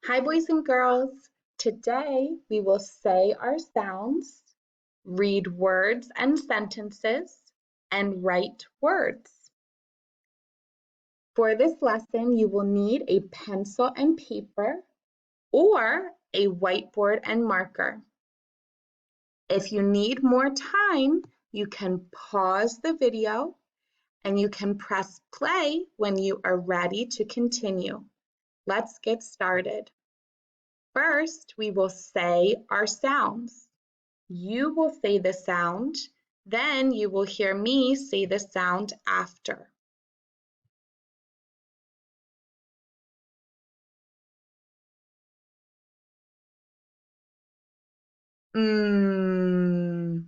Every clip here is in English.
Hi, boys and girls. Today we will say our sounds, read words and sentences, and write words. For this lesson, you will need a pencil and paper or a whiteboard and marker. If you need more time, you can pause the video and you can press play when you are ready to continue. Let's get started. First, we will say our sounds. You will say the sound, then you will hear me say the sound after. Mm.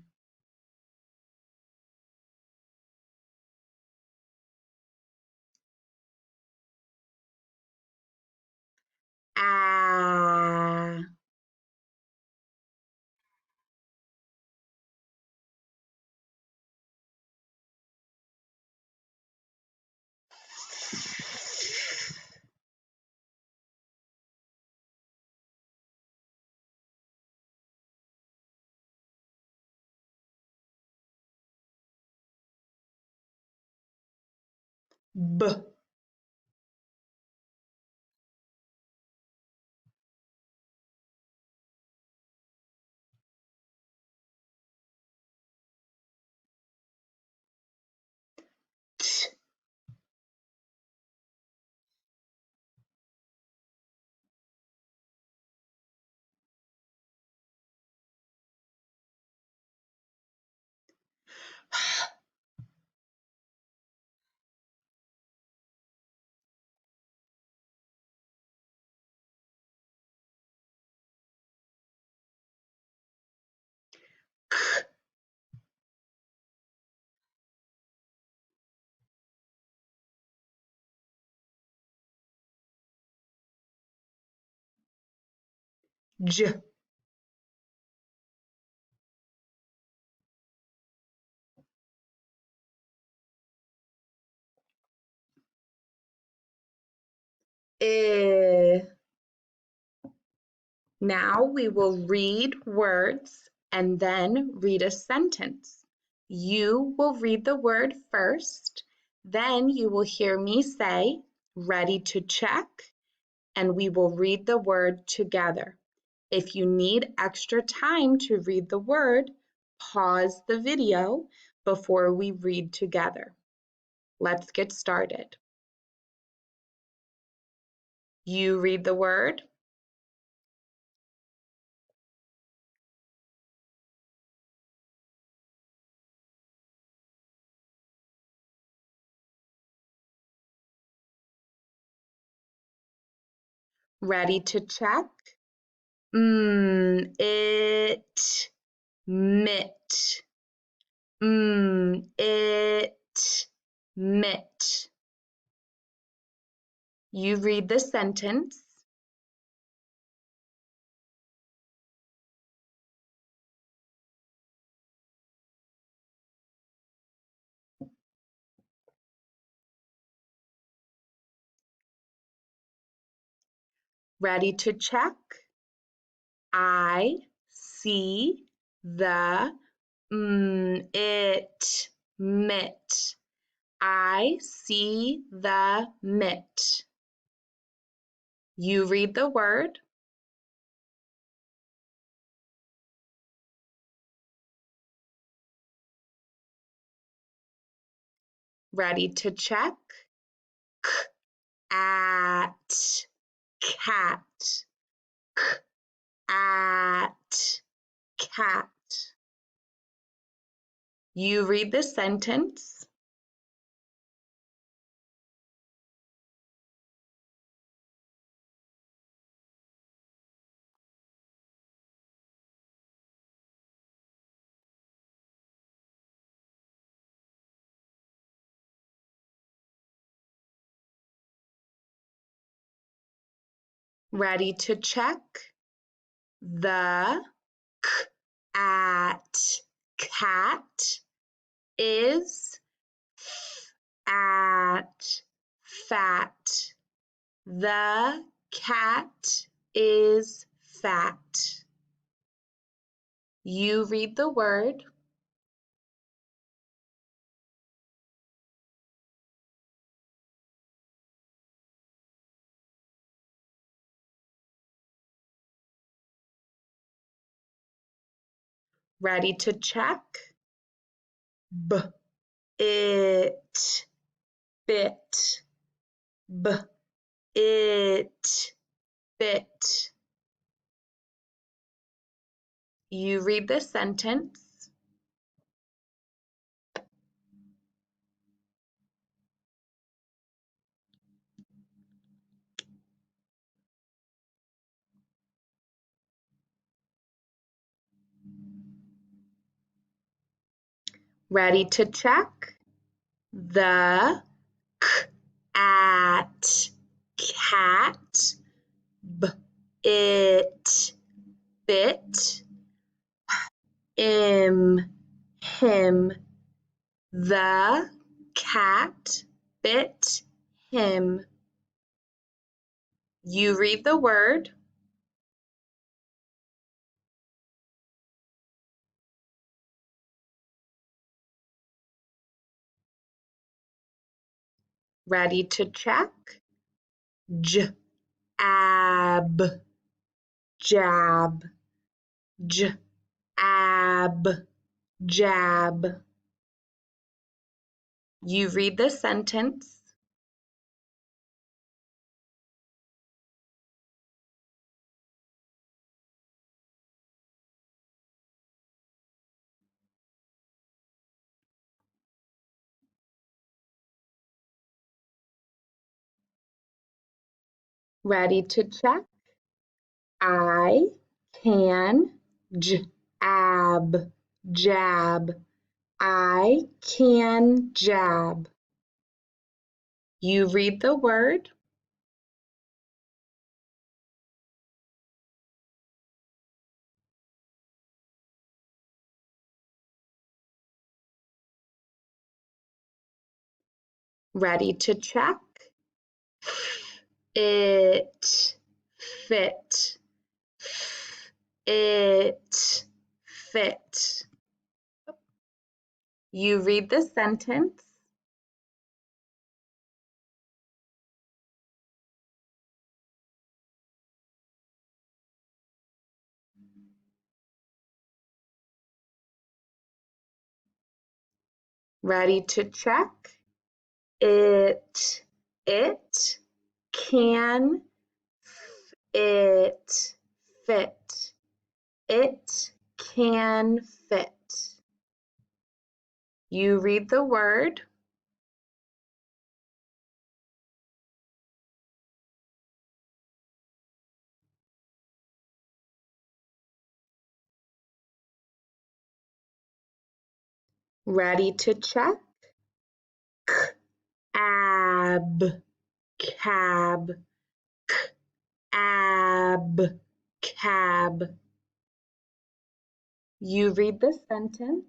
Ah. B. T. J. I. Now we will read words and then read a sentence. You will read the word first, then you will hear me say, ready to check, and we will read the word together. If you need extra time to read the word, pause the video before we read together. Let's get started. You read the word. Ready to check? It, mit. It, mit. You read the sentence. Ready to check? I see the it, mit. I see the mit. You read the word. Ready to check? At, cat. At, cat. You read the sentence. Ready to check? The at cat is at fat. The cat is fat. You read the word. Ready to check? B, it, bit, b, it, bit. You read the sentence. Ready to check? The at cat, b, it, bit, him, the cat bit him. You read the word. Ready to check? Jab, jab, jab, jab. You read the sentence. Ready to check? I can jab, jab. I can jab. You read the word. Ready to check? It, fit, it, fit. You read the sentence. Ready to check? It can, it, fit. It can fit. You read the word. Ready to check? Ab, cab, ab, cab. You read the sentence.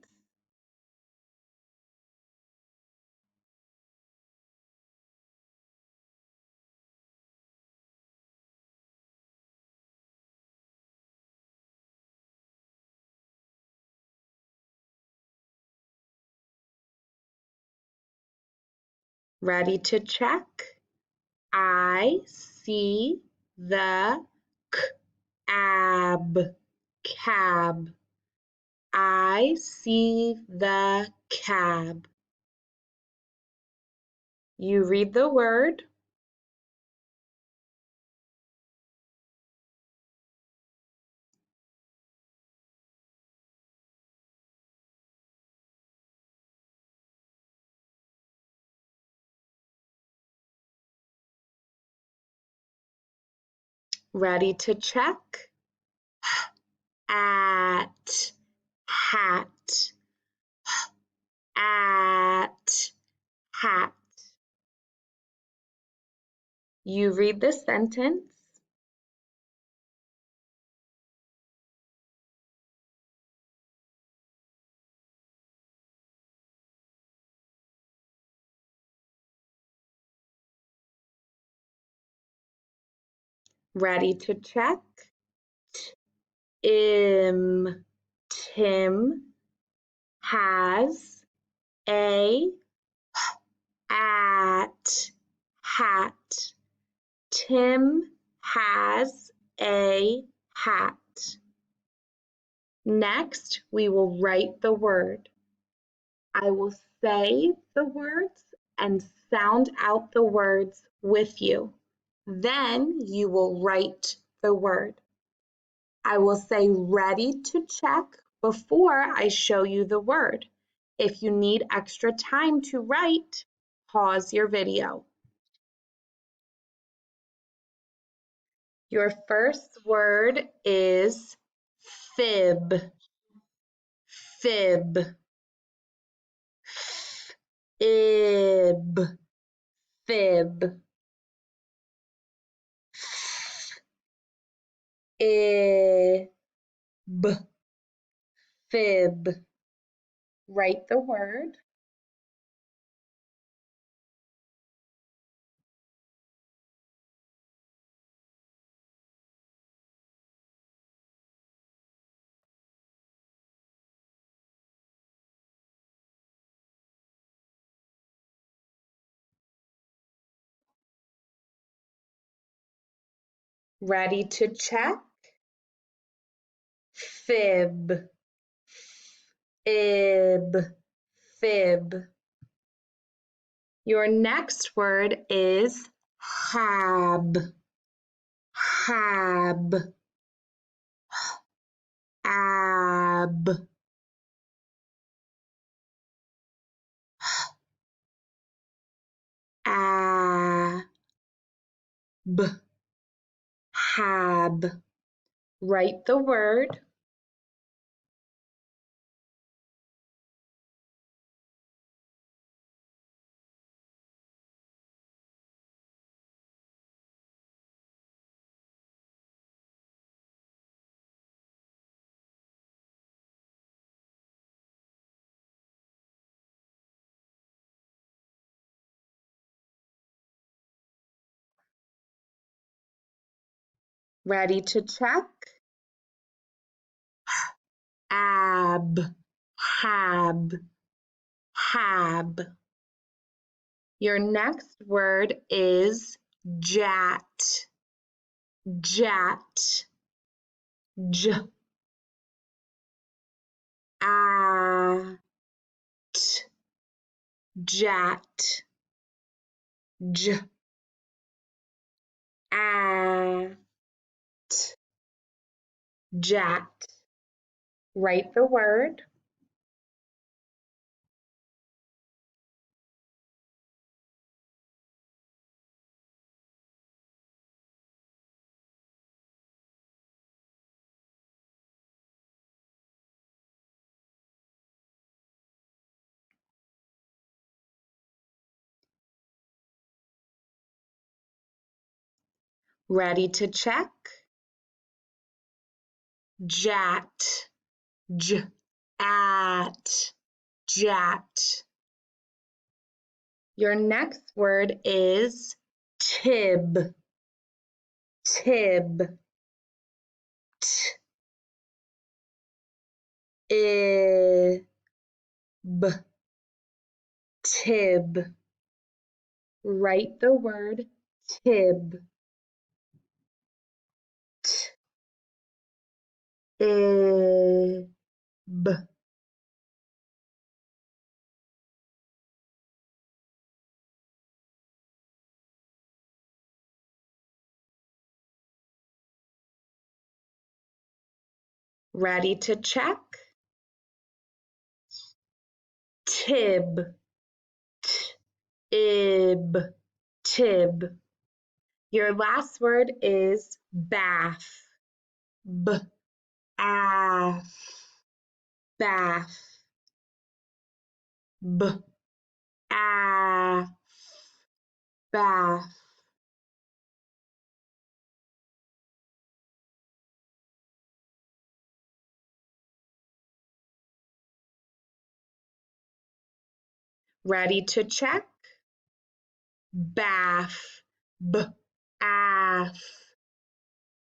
Ready to check? I see the cab, cab. I see the cab. You read the word. Ready to check? At, hat, at, hat. You read the sentence. Ready to check? Tim has a at hat. Tim has a hat. Next, we will write the word. I will say the words and sound out the words with you. Then you will write the word. I will say ready to check before I show you the word. If you need extra time to write, pause your video. Your first word is fib. Fib. Ib. Fib. Ib. Fib. Write the word. Ready to check? Fib. Ib. Fib. Your next word is hab. Hab. Ab. Ab. Hab. Write the word. Ready to check? Ab. Hab. Hab. Your next word is jat. Jat. J. At. Jat. J. At. Jat. Write the word. Ready to check? Jat. J. At. Jat. Your next word is tib. Tib. T. Ib. Tib. Write the word tib. T. Ib. Ready to check? Tib. Ib. Tib. Your last word is bath. B. Bath. Bath. B. Bath. Bath. Ready to check? Bath. B. Bath.